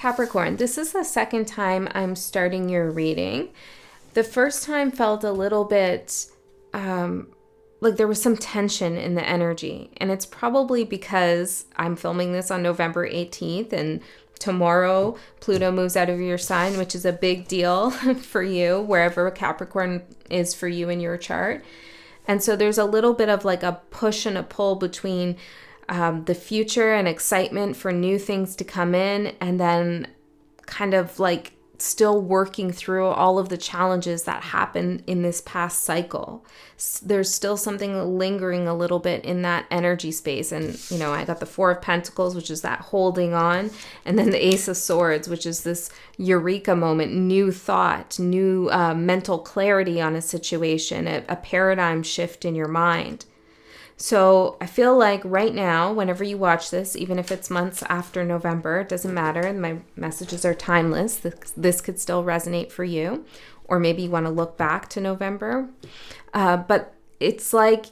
Capricorn, this is the second time I'm starting your reading. The first time felt a little bit like there was some tension in the energy. And it's probably because I'm filming this on November 18th and tomorrow Pluto moves out of your sign, which is a big deal for you, wherever Capricorn is for you in your chart. And so there's a little bit of like a push and a pull between the future and excitement for new things to come in, and then kind of like still working through all of the challenges that happened in this past cycle. There's still something lingering a little bit in that energy space. And, you know, I got the Four of Pentacles, which is that holding on. And then the Ace of Swords, which is this eureka moment, new thought, new mental clarity on a situation, a paradigm shift in your mind. So I feel like right now, whenever you watch this, even if it's months after November, it doesn't matter. My messages are timeless. This could still resonate for you. Or maybe you want to look back to November. But it's like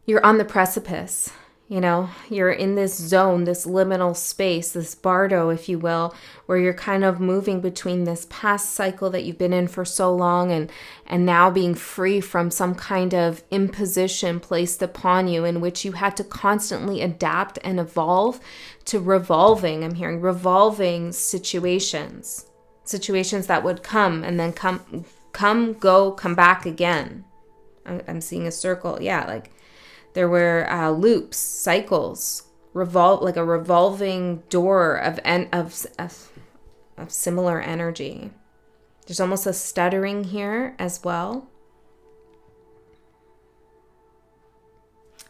you're on the precipice. You know, you're in this zone, this liminal space, this bardo, if you will, where you're kind of moving between this past cycle that you've been in for so long and now being free from some kind of imposition placed upon you in which you had to constantly adapt and evolve to revolving. I'm hearing revolving situations that would come and then come, go, come back again. I'm seeing a circle. Yeah, like there were loops, cycles, like a revolving door of similar energy. There's almost a stuttering here as well.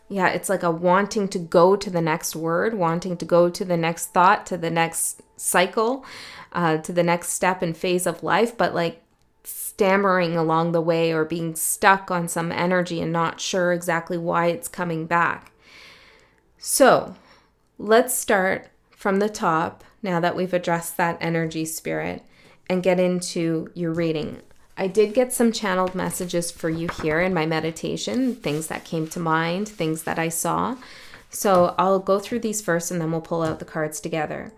Yeah, it's like a wanting to go to the next word, wanting to go to the next thought, to the next cycle, to the next step and phase of life, but like stammering along the way or being stuck on some energy and not sure exactly why it's coming back. So let's start from the top now that we've addressed that energy spirit and get into your reading. I did get some channeled messages for you here in my meditation, things that came to mind, things that I saw. So I'll go through these first and then we'll pull out the cards together.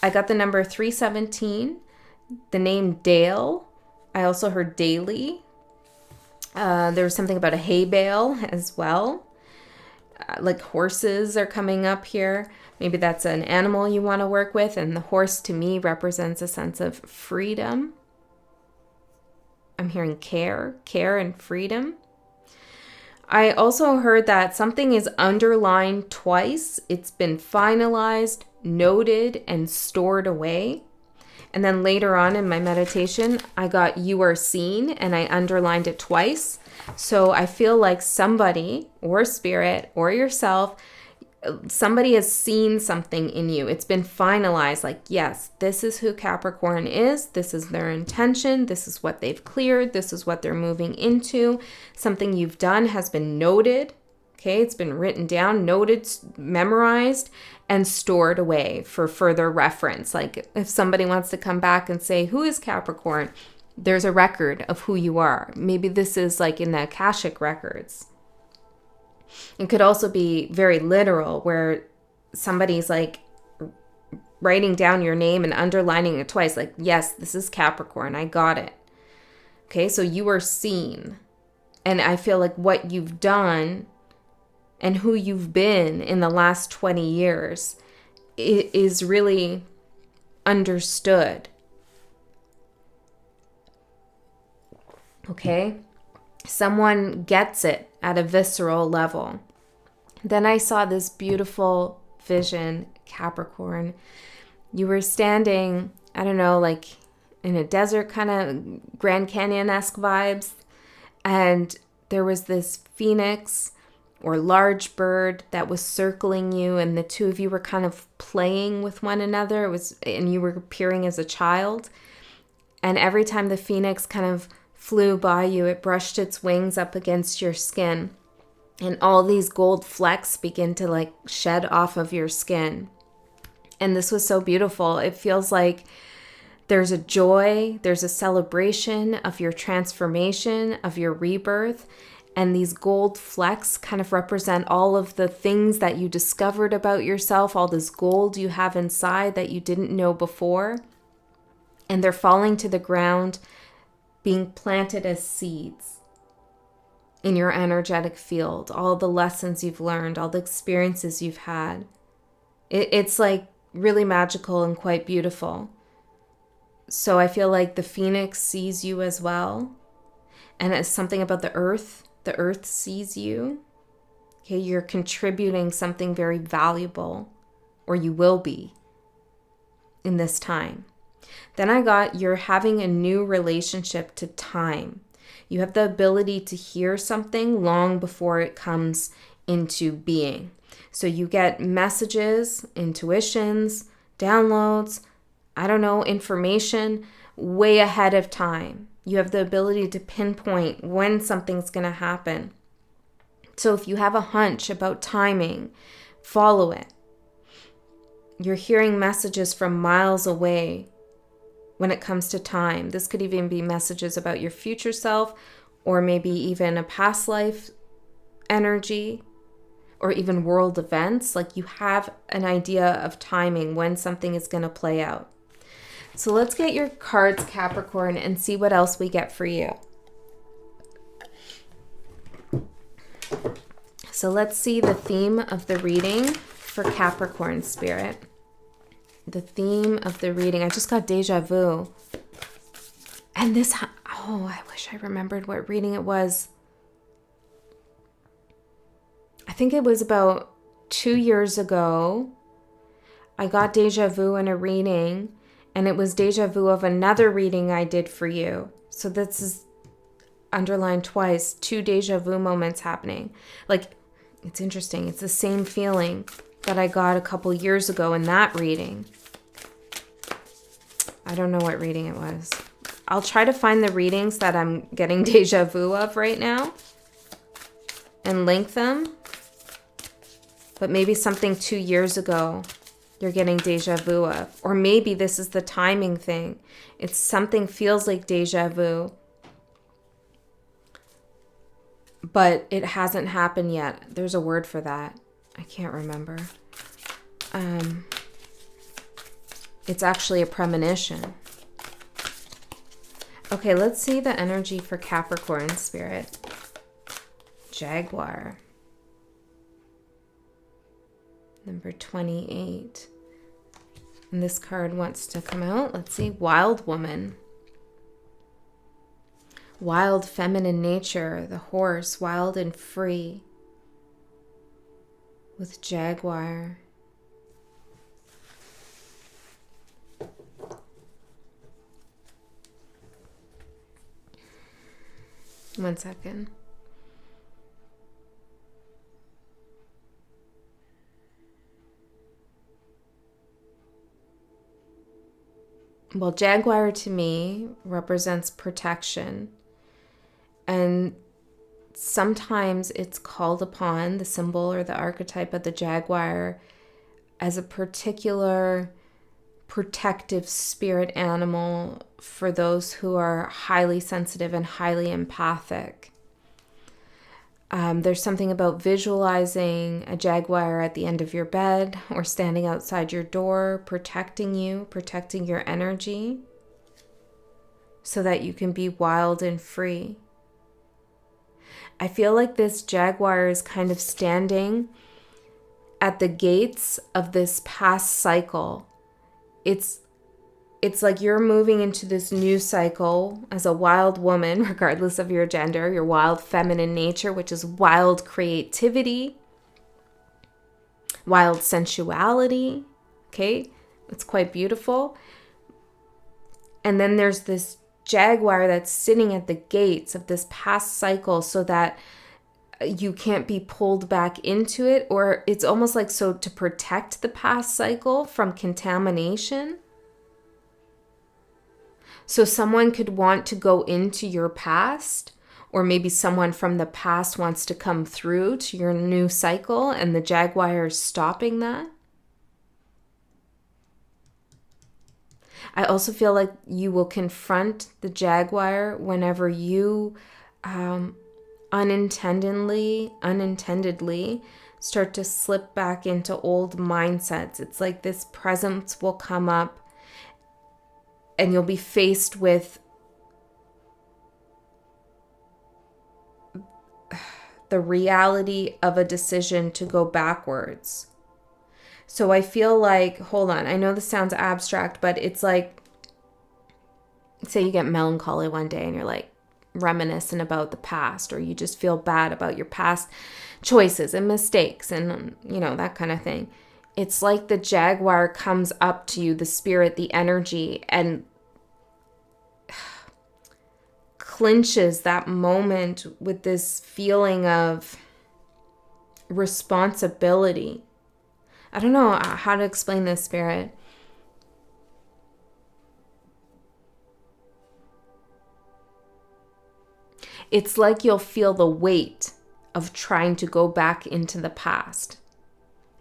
I got the number 317, the name Dale. I also heard daily. There was something about a hay bale as well. Like horses are coming up here. Maybe that's an animal you want to work with. And the horse to me represents a sense of freedom. I'm hearing care and freedom. I also heard that something is underlined twice. It's been finalized, noted, and stored away. And then later on in my meditation, I got you are seen and I underlined it twice. So I feel like somebody or spirit or yourself, somebody has seen something in you. It's been finalized. Like, yes, this is who Capricorn is. This is their intention. This is what they've cleared. This is what they're moving into. Something you've done has been noted. Okay, it's been written down, noted, memorized, and stored away for further reference. Like if somebody wants to come back and say, who is Capricorn? There's a record of who you are. Maybe this is like in the Akashic records. It could also be very literal where somebody's like writing down your name and underlining it twice. Like, yes, this is Capricorn. I got it. Okay, so you are seen. And I feel like what you've done and who you've been in the last 20 years is really understood. Okay? Someone gets it at a visceral level. Then I saw this beautiful vision, Capricorn. You were standing, I don't know, like in a desert kind of Grand Canyon-esque vibes. And there was this phoenix or large bird that was circling you, and the two of you were kind of playing with one another. And you were appearing as a child. And every time the phoenix kind of flew by you, it brushed its wings up against your skin. And all these gold flecks begin to like shed off of your skin. And this was so beautiful. It feels like there's a joy, there's a celebration of your transformation, of your rebirth. And these gold flecks kind of represent all of the things that you discovered about yourself, all this gold you have inside that you didn't know before. And they're falling to the ground, being planted as seeds in your energetic field. All the lessons you've learned, all the experiences you've had. It's like really magical and quite beautiful. So I feel like the phoenix sees you as well. And it's something about the earth. The earth sees you. Okay, you're contributing something very valuable, or you will be in this time. Then I got you're having a new relationship to time. You have the ability to hear something long before it comes into being. So you get messages, intuitions, downloads, information way ahead of time. You have the ability to pinpoint when something's going to happen. So if you have a hunch about timing, follow it. You're hearing messages from miles away when it comes to time. This could even be messages about your future self, or maybe even a past life energy, or even world events. Like you have an idea of timing when something is going to play out. So let's get your cards, Capricorn, and see what else we get for you. So let's see the theme of the reading for Capricorn spirit. The theme of the reading. I just got deja vu. And this, I wish I remembered what reading it was. I think it was about 2 years ago. I got deja vu in a reading. And it was deja vu of another reading I did for you. So this is underlined twice, 2 deja vu moments happening. Like, it's interesting. It's the same feeling that I got a couple years ago in that reading. I don't know what reading it was. I'll try to find the readings that I'm getting deja vu of right now and link them. But maybe something 2 years ago you're getting deja vu of. Or maybe this is the timing thing. It's something feels like deja vu, but it hasn't happened yet. There's a word for that. I can't remember. It's actually a premonition. Okay, let's see the energy for Capricorn spirit. Jaguar. Number 28. And this card wants to come out. Let's see. Wild woman. Wild feminine nature. The horse. Wild and free. With Jaguar. One second. Well, Jaguar to me represents protection. And sometimes it's called upon, the symbol or the archetype of the Jaguar, as a particular protective spirit animal for those who are highly sensitive and highly empathic. There's something about visualizing a jaguar at the end of your bed or standing outside your door, protecting you, protecting your energy so that you can be wild and free. I feel like this jaguar is kind of standing at the gates of this past cycle. It's like you're moving into this new cycle as a wild woman, regardless of your gender, your wild feminine nature, which is wild creativity, wild sensuality. Okay, it's quite beautiful. And then there's this jaguar that's sitting at the gates of this past cycle so that you can't be pulled back into it, or it's almost like so to protect the past cycle from contamination. So someone could want to go into your past, or maybe someone from the past wants to come through to your new cycle, and the jaguar is stopping that. I also feel like you will confront the jaguar whenever you unintendedly start to slip back into old mindsets. It's like this presence will come up and you'll be faced with the reality of a decision to go backwards. So I feel like, hold on, I know this sounds abstract, but it's like, say you get melancholy one day and you're like reminiscing about the past, or you just feel bad about your past choices and mistakes and, you know, that kind of thing. It's like the Jaguar comes up to you, the spirit, the energy, and clinches that moment with this feeling of responsibility. I don't know how to explain this, spirit. It's like you'll feel the weight of trying to go back into the past,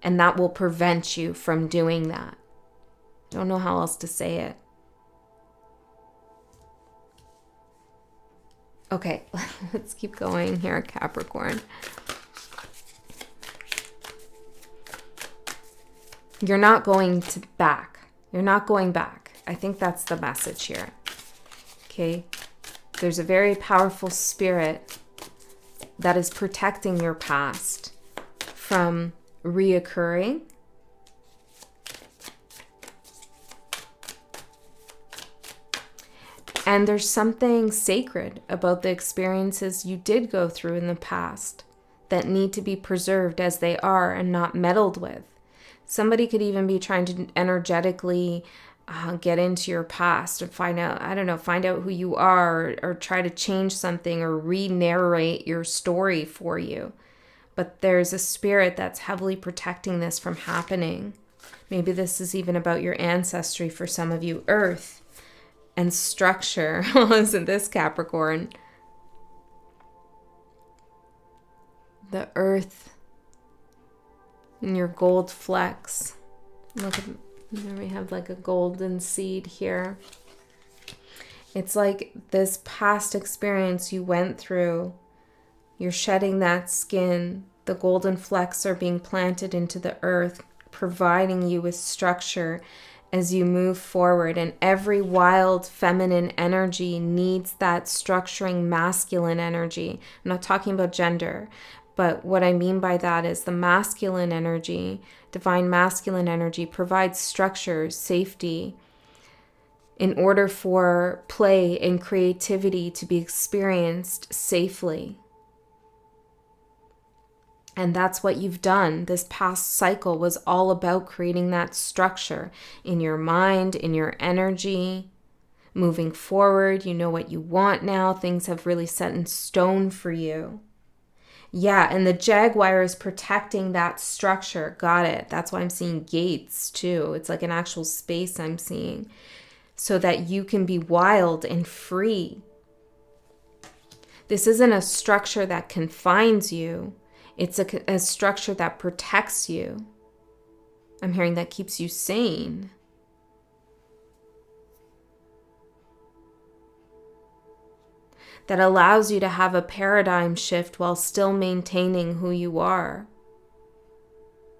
and that will prevent you from doing that. Don't know how else to say it. Okay, let's keep going here, Capricorn. You're not going back. You're not going back. I think that's the message here. Okay? There's a very powerful spirit that is protecting your past from reoccurring. And there's something sacred about the experiences you did go through in the past that need to be preserved as they are and not meddled with. Somebody could even be trying to energetically get into your past and find out, I don't know, find out who you are, or try to change something or re-narrate your story for you. But there's a spirit that's heavily protecting this from happening. Maybe this is even about your ancestry for some of you. Earth and structure. Isn't this Capricorn? The earth and your gold flecks. Look at, there we have like a golden seed here. It's like this past experience you went through. You're shedding that skin. The golden flecks are being planted into the earth, providing you with structure as you move forward. And every wild feminine energy needs that structuring masculine energy. I'm not talking about gender, but what I mean by that is the masculine energy, divine masculine energy, provides structure, safety, in order for play and creativity to be experienced safely. And that's what you've done. This past cycle was all about creating that structure in your mind, in your energy. Moving forward, you know what you want now. Things have really set in stone for you. Yeah, and the Jaguar is protecting that structure. Got it. That's why I'm seeing gates too. It's like an actual space I'm seeing. So that you can be wild and free. This isn't a structure that confines you. It's a structure that protects you. I'm hearing that keeps you sane. That allows you to have a paradigm shift while still maintaining who you are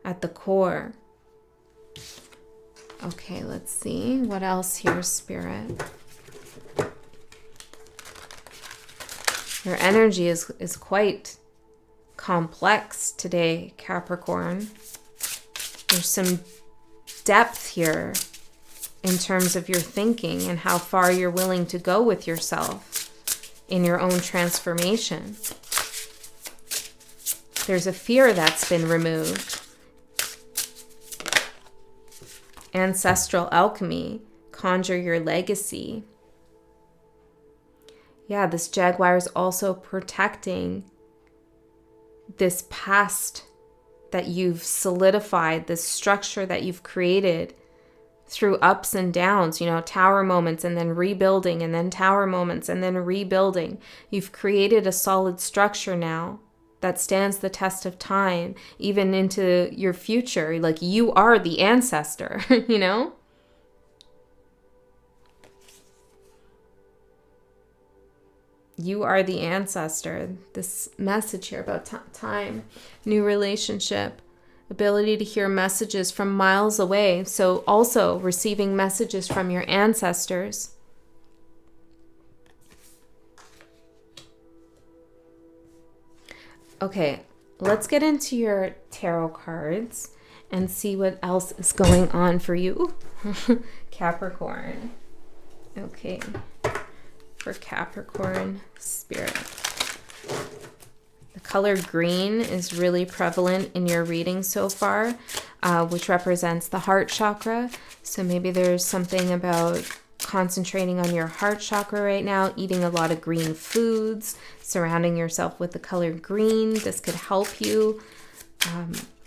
at the core. Okay, let's see. What else here, Spirit? Your energy is quite complex today, Capricorn. There's some depth here in terms of your thinking and how far you're willing to go with yourself in your own transformation. There's a fear that's been removed. Ancestral alchemy, conjure your legacy. Yeah, this Jaguar is also protecting this past that you've solidified, this structure that you've created through ups and downs, you know, tower moments and then rebuilding, and then tower moments and then rebuilding. You've created a solid structure now that stands the test of time, even into your future. Like, you are the ancestor, you know? You are the ancestor. This message here about time, new relationship, ability to hear messages from miles away. So also receiving messages from your ancestors. Okay, let's get into your tarot cards and see what else is going on for you, Capricorn. Okay, for Capricorn spirit. The color green is really prevalent in your reading so far, which represents the heart chakra. So maybe there's something about concentrating on your heart chakra right now, eating a lot of green foods, surrounding yourself with the color green. This could help you.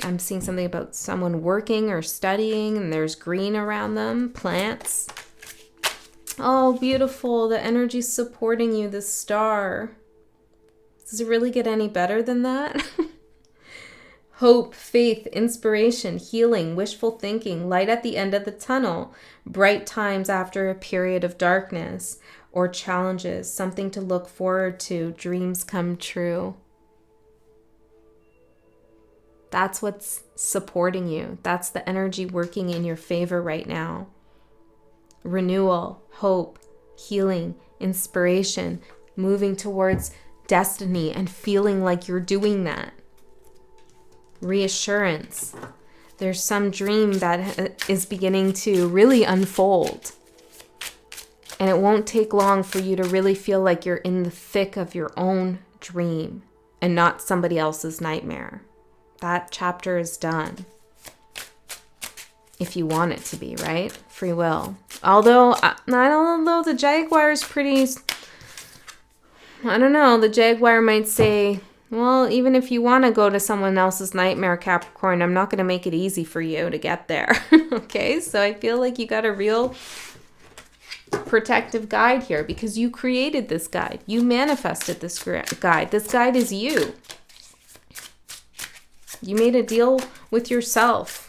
I'm seeing something about someone working or studying and there's green around them, plants. Oh, beautiful. The energy's supporting you, the star. Does it really get any better than that? Hope, faith, inspiration, healing, wishful thinking, light at the end of the tunnel, bright times after a period of darkness or challenges, something to look forward to, dreams come true. That's what's supporting you. That's the energy working in your favor right now. Renewal, hope, healing, inspiration, moving towards destiny and feeling like you're doing that. Reassurance. There's some dream that is beginning to really unfold. And it won't take long for you to really feel like you're in the thick of your own dream and not somebody else's nightmare. That chapter is done. If you want it to be, right? Free will. Although, I don't know, the Jaguar is pretty... I don't know, the Jaguar might say, well, even if you want to go to someone else's nightmare, Capricorn, I'm not going to make it easy for you to get there. Okay, so I feel like you got a real protective guide here because you created this guide. You manifested this guide. This guide is you. You made a deal with yourself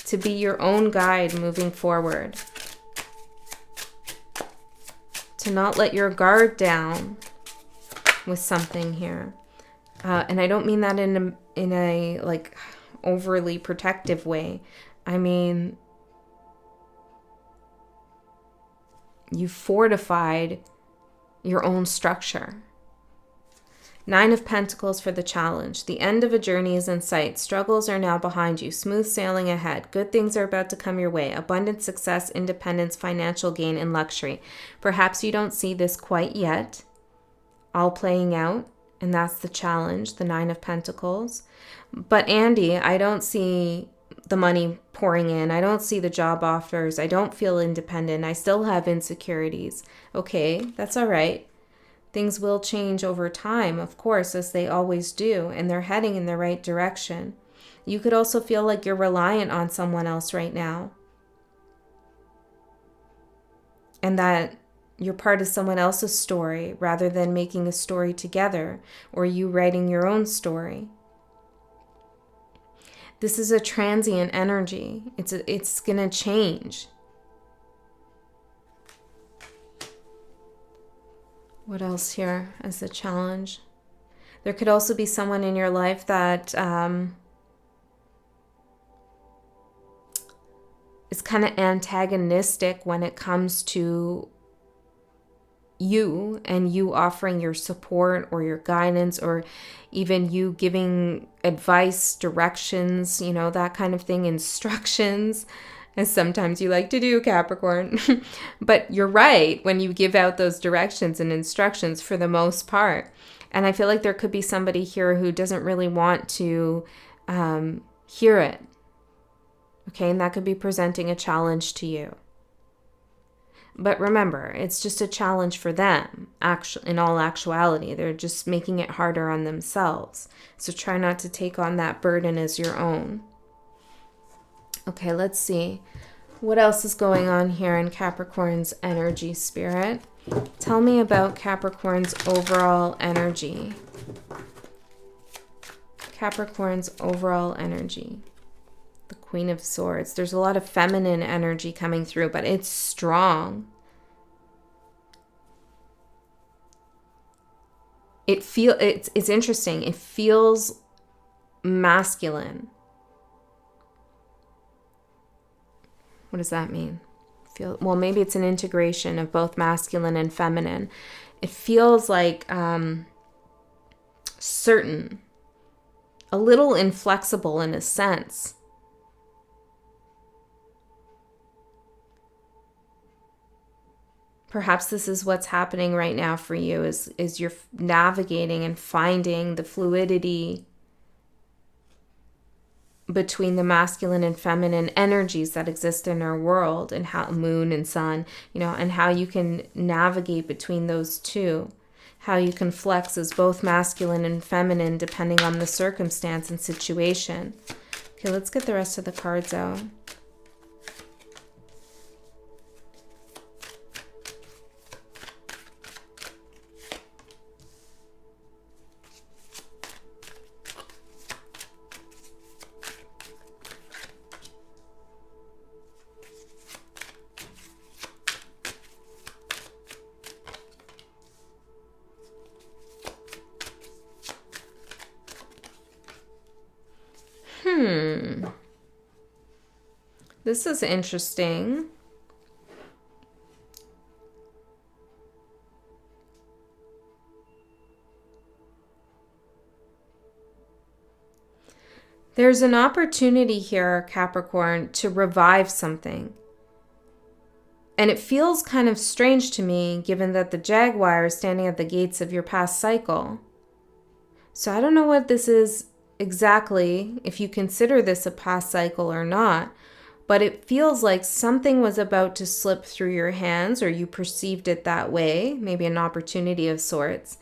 to be your own guide moving forward. To not let your guard down with something here. And I don't mean that in a like overly protective way. I mean, you fortified your own structure. 9 of Pentacles for the challenge. The end of a journey is in sight. Struggles are now behind you. Smooth sailing ahead. Good things are about to come your way. Abundant success, independence, financial gain, and luxury. Perhaps you don't see this quite yet. All playing out. And that's the challenge, the 9 of Pentacles. But Andy, I don't see the money pouring in. I don't see the job offers. I don't feel independent. I still have insecurities. Okay, that's all right. Things will change over time, of course, as they always do, and they're heading in the right direction. You could also feel like you're reliant on someone else right now. And that you're part of someone else's story rather than making a story together or you writing your own story. This is a transient energy. It's going to change. What else here as a challenge? There could also be someone in your life that is kind of antagonistic when it comes to you and you offering your support or your guidance or even you giving advice, directions, you know, that kind of thing, instructions. As sometimes you like to do, Capricorn. But you're right when you give out those directions and instructions for the most part. And I feel like there could be somebody here who doesn't really want to hear it. Okay, and that could be presenting a challenge to you. But remember, it's just a challenge for them. In all actuality, they're just making it harder on themselves. So try not to take on that burden as your own. Okay, let's see. What else is going on here in Capricorn's energy, Spirit? Tell me about Capricorn's overall energy. Capricorn's overall energy. The Queen of Swords. There's a lot of feminine energy coming through, but it's strong. it's interesting. It feels masculine. What does that mean? Well, maybe it's an integration of both masculine and feminine. It feels like certain, a little inflexible in a sense. Perhaps this is what's happening right now for you, is you're navigating and finding the fluidity between the masculine and feminine energies that exist in our world, and how moon and sun, and how you can navigate between those two, how you can flex as both masculine and feminine depending on the circumstance and situation. Okay, let's get the rest of the cards out. This is interesting. There's an opportunity here, Capricorn, to revive something. And it feels kind of strange to me, given that the Jaguar is standing at the gates of your past cycle. So I don't know what this is exactly, if you consider this a past cycle or not, but it feels like something was about to slip through your hands, or you perceived it that way, maybe an opportunity of sorts.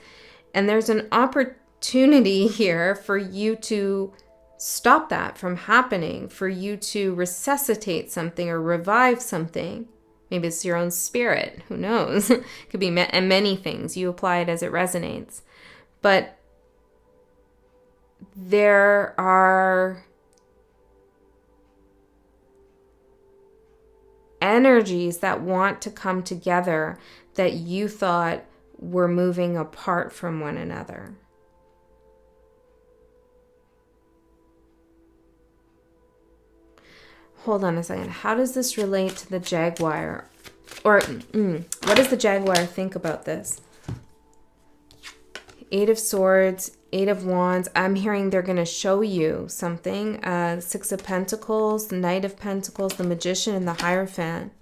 And there's an opportunity here for you to stop that from happening, for you to resuscitate something or revive something. Maybe it's your own spirit, who knows? It could be many things. You apply it as it resonates. But there are energies that want to come together that you thought were moving apart from one another. Hold on a second. How does this relate to the Jaguar? Or what does the Jaguar think about this? Eight of Swords, Eight of Wands. I'm hearing they're going to show you something. Six of Pentacles, the Knight of Pentacles, the Magician, and the Hierophant.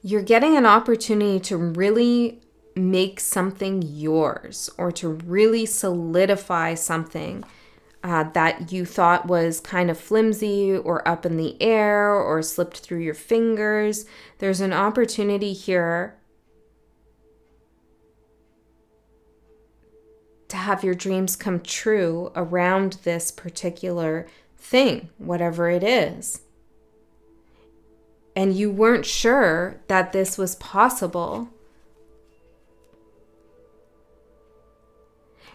You're getting an opportunity to really make something yours, or to really solidify something that you thought was kind of flimsy or up in the air or slipped through your fingers. There's an opportunity here to have your dreams come true around this particular thing, whatever it is. And you weren't sure that this was possible.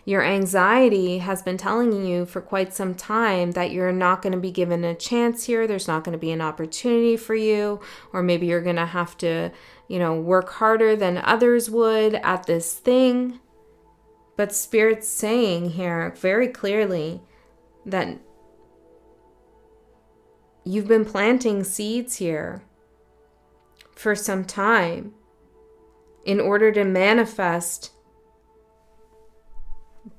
Your anxiety has been telling you for quite some time that you're not going to be given a chance here. There's not going to be an opportunity for you. Or maybe you're going to have to, work harder than others would at this thing. But Spirit's saying here very clearly that you've been planting seeds here for some time in order to manifest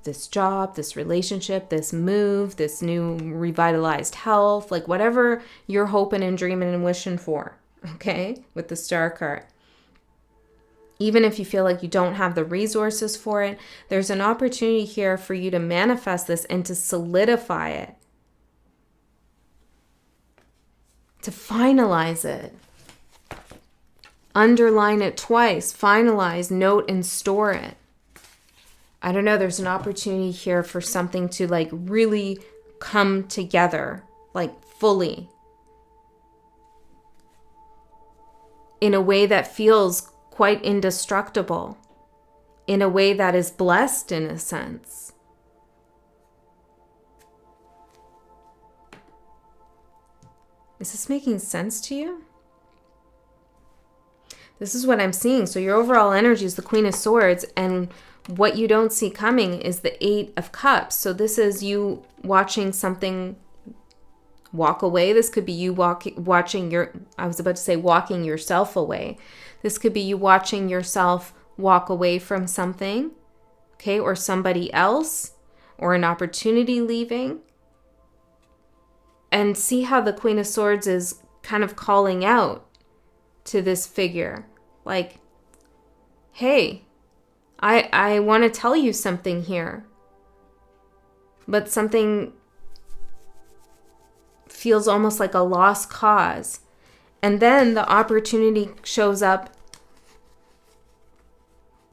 this job, this relationship, this move, this new revitalized health, like whatever you're hoping and dreaming and wishing for, okay, with the Star card. Even if you feel like you don't have the resources for it, there's an opportunity here for you to manifest this and to solidify it, to finalize it. Underline it twice, finalize, note, and store it. I don't know, there's an opportunity here for something to like really come together, like fully, in a way that feels quite indestructible, in a way that is blessed in a sense. Is this making sense to you? This is what I'm seeing. So your overall energy is the Queen of Swords, and what you don't see coming is the Eight of Cups. So this is you watching something walk away. This could be you watching walking yourself away. This could be you watching yourself walk away from something, okay, or somebody else, or an opportunity leaving. And see how the Queen of Swords is kind of calling out to this figure. Like, hey, I want to tell you something here. But something feels almost like a lost cause. And then the opportunity shows up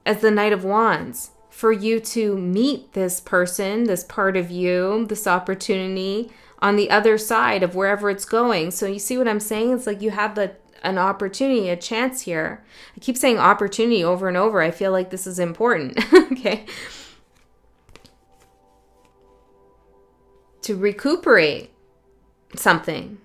as the Knight of Wands for you to meet this person, this part of you, this opportunity on the other side of wherever it's going. So you see what I'm saying? It's like you have an opportunity, a chance here. I keep saying opportunity over and over. I feel like this is important. Okay. To recuperate something.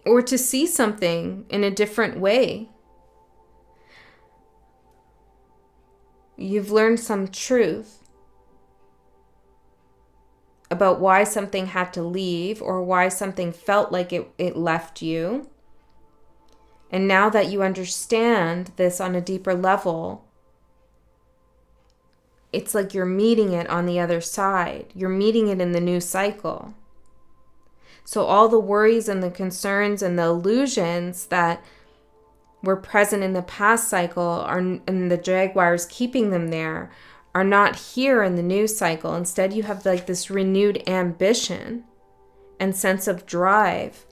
Or to see something in a different way. You've learned some truth about why something had to leave or why something felt like it left you. And now that you understand this on a deeper level, it's like you're meeting it on the other side. You're meeting it in the new cycle. So all the worries and the concerns and the illusions that were present in the past cycle and the Jaguars keeping them there are not here in the new cycle. Instead, you have like this renewed ambition and sense of drive.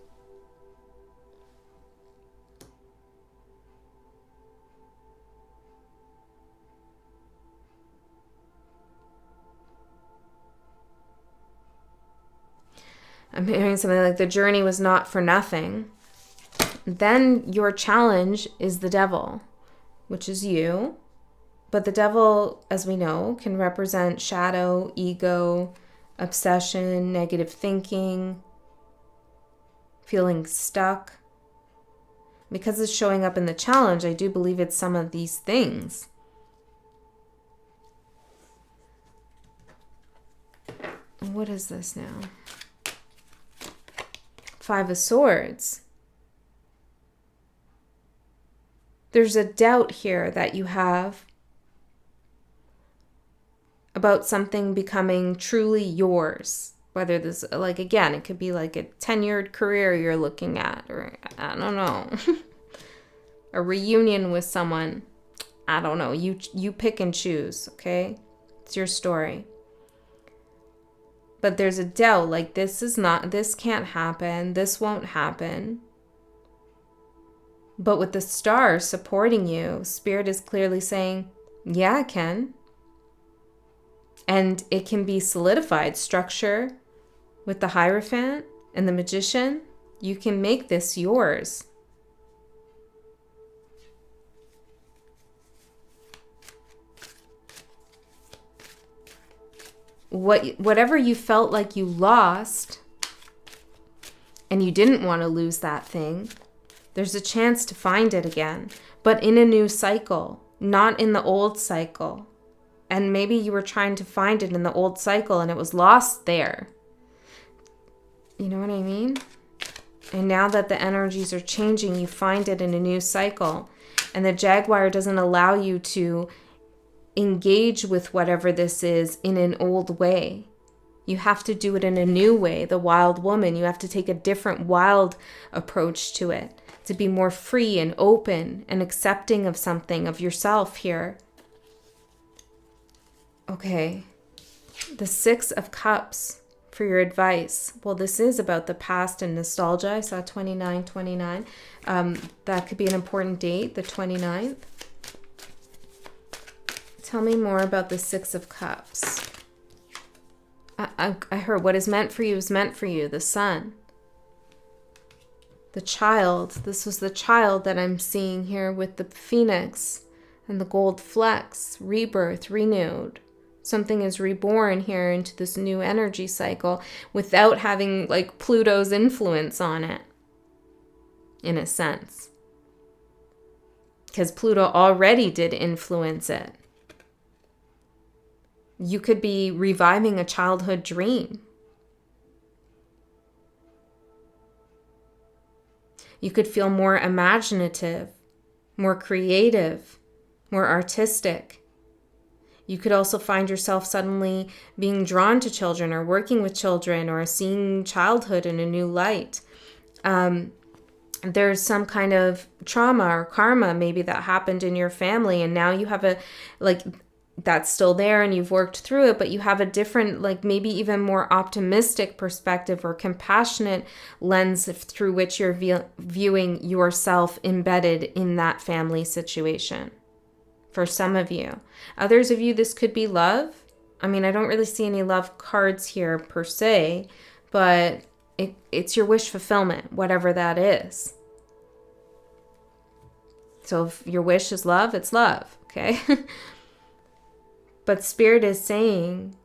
I'm hearing something like the journey was not for nothing. Then your challenge is the devil, which is you. But the devil, as we know, can represent shadow, ego, obsession, negative thinking, feeling stuck. Because it's showing up in the challenge, I do believe it's some of these things. What is this now? Five of Swords. There's a doubt here that you have about something becoming truly yours. Whether this, like, again, it could be like a tenured career you're looking at, or I don't know, a reunion with someone. I don't know. You pick and choose, okay? It's your story. But there's a doubt, like this can't happen. This won't happen. But with the stars supporting you, Spirit is clearly saying, yeah, it can. And it can be solidified. Structure with the Hierophant and the Magician. You can make this yours. Whatever you felt like you lost, and you didn't want to lose that thing, there's a chance to find it again, but in a new cycle, not in the old cycle. And maybe you were trying to find it in the old cycle and it was lost there. You know what I mean? And now that the energies are changing, you find it in a new cycle. And the Jaguar doesn't allow you to engage with whatever this is in an old way. You have to do it in a new way. The wild woman, you have to take a different wild approach to it, to be more free and open and accepting of something, of yourself here. Okay, the Six of Cups for your advice. Well, this is about the past and nostalgia. I saw 2929. That could be an important date, the 29th. Tell me more about the Six of Cups. I heard what is meant for you is meant for you. The sun. The child. This was the child that I'm seeing here with the phoenix and the gold flecks. Rebirth, renewed. Something is reborn here into this new energy cycle without having like Pluto's influence on it, in a sense. Because Pluto already did influence it. You could be reviving a childhood dream. You could feel more imaginative, more creative, more artistic. You could also find yourself suddenly being drawn to children or working with children or seeing childhood in a new light. There's some kind of trauma or karma maybe that happened in your family, and now you have a, like, that's still there and you've worked through it, but you have a different, like maybe even more optimistic perspective or compassionate lens through which you're viewing yourself embedded in that family situation. For some of you. Others of you, this could be love. I mean, I don't really see any love cards here per se, but it's your wish fulfillment, whatever that is. So if your wish is love, it's love, okay? But Spirit is saying,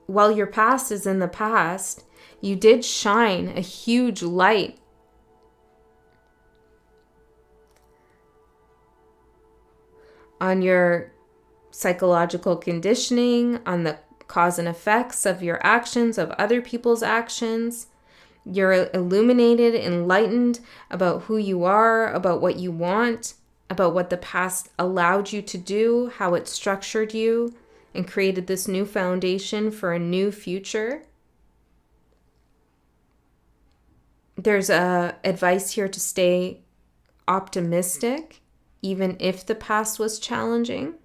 while your past is in the past, you did shine a huge light on your psychological conditioning, on the cause and effects of your actions, of other people's actions. You're illuminated, enlightened about who you are, about what you want, about what the past allowed you to do, how it structured you, and created this new foundation for a new future. There's advice here to stay optimistic, even if the past was challenging.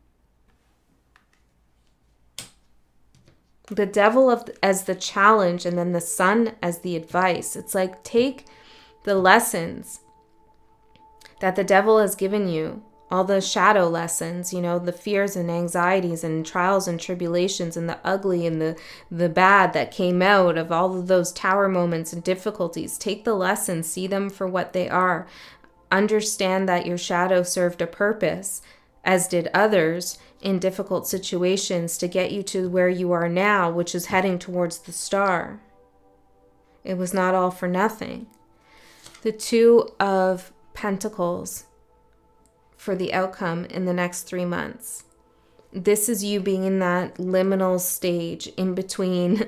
The devil as the challenge, and then the sun as the advice. It's like, take the lessons that the devil has given you, all the shadow lessons, you know, the fears and anxieties and trials and tribulations and the ugly and the bad that came out of all of those tower moments and difficulties. Take the lessons, see them for what they are. Understand that your shadow served a purpose, as did others, in difficult situations to get you to where you are now, which is heading towards the star. It was not all for nothing. The Two of Pentacles for the outcome in the next 3 months. This is you being in that liminal stage in between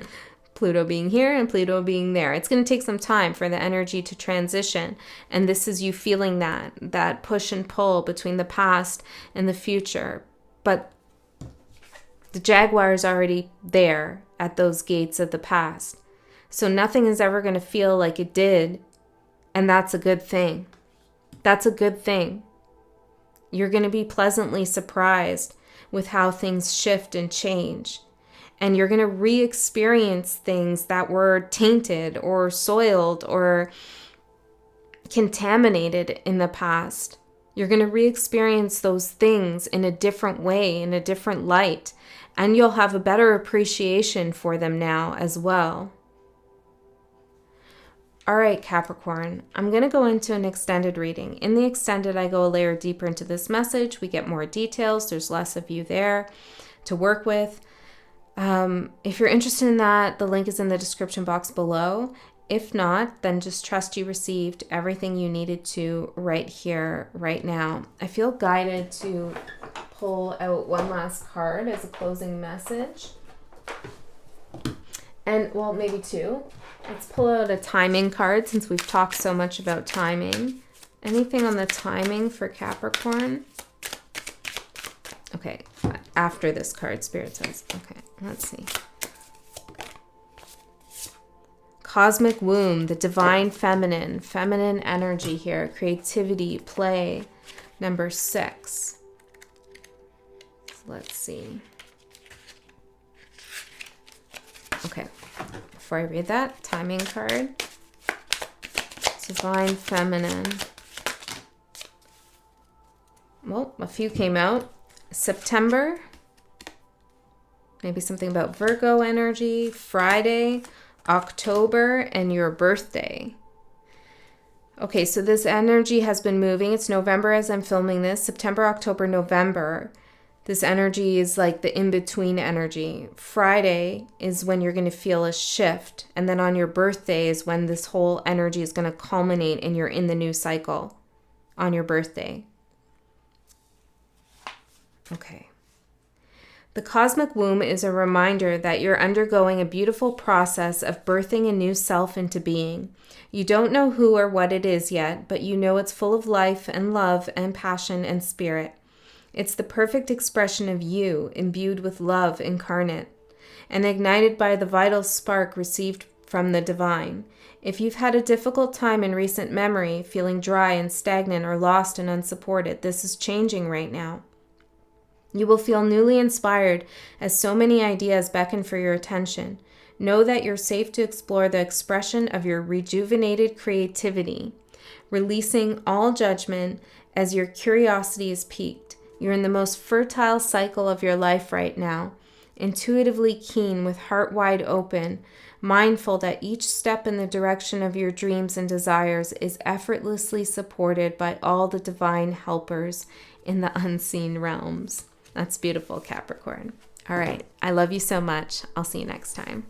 Pluto being here and Pluto being there. It's going to take some time for the energy to transition. And this is you feeling that push and pull between the past and the future. But the Jaguar is already there at those gates of the past. So nothing is ever going to feel like it did. And that's a good thing. That's a good thing. You're going to be pleasantly surprised with how things shift and change. And you're going to re-experience things that were tainted or soiled or contaminated in the past. You're going to re-experience those things in a different way, in a different light. And you'll have a better appreciation for them now as well. All right, Capricorn, I'm going to go into an extended reading. In the extended, I go a layer deeper into this message. We get more details. There's less of you there to work with. If you're interested in that, the link is in the description box below. If not, then just trust you received everything you needed to right here, right now. I feel guided to pull out one last card as a closing message. And, well, maybe two. Let's pull out a timing card since we've talked so much about timing. Anything on the timing for Capricorn? Okay, after this card, Spirit says. Okay, let's see. Cosmic womb, the divine feminine energy here, creativity, play, number 6. Let's see. Okay, before I read that, timing card. Divine feminine. Well, a few came out. September. Maybe something about Virgo energy. Friday, October, and your birthday. Okay, so this energy has been moving. It's November as I'm filming this. September, October, November. This energy is like the in-between energy. Friday is when you're going to feel a shift. And then on your birthday is when this whole energy is going to culminate and you're in the new cycle on your birthday. Okay. The cosmic womb is a reminder that you're undergoing a beautiful process of birthing a new self into being. You don't know who or what it is yet, but you know it's full of life and love and passion and spirit. It's the perfect expression of you, imbued with love incarnate, and ignited by the vital spark received from the divine. If you've had a difficult time in recent memory, feeling dry and stagnant or lost and unsupported, this is changing right now. You will feel newly inspired as so many ideas beckon for your attention. Know that you're safe to explore the expression of your rejuvenated creativity, releasing all judgment as your curiosity is piqued. You're in the most fertile cycle of your life right now, intuitively keen with heart wide open, mindful that each step in the direction of your dreams and desires is effortlessly supported by all the divine helpers in the unseen realms. That's beautiful, Capricorn. All right. I love you so much. I'll see you next time.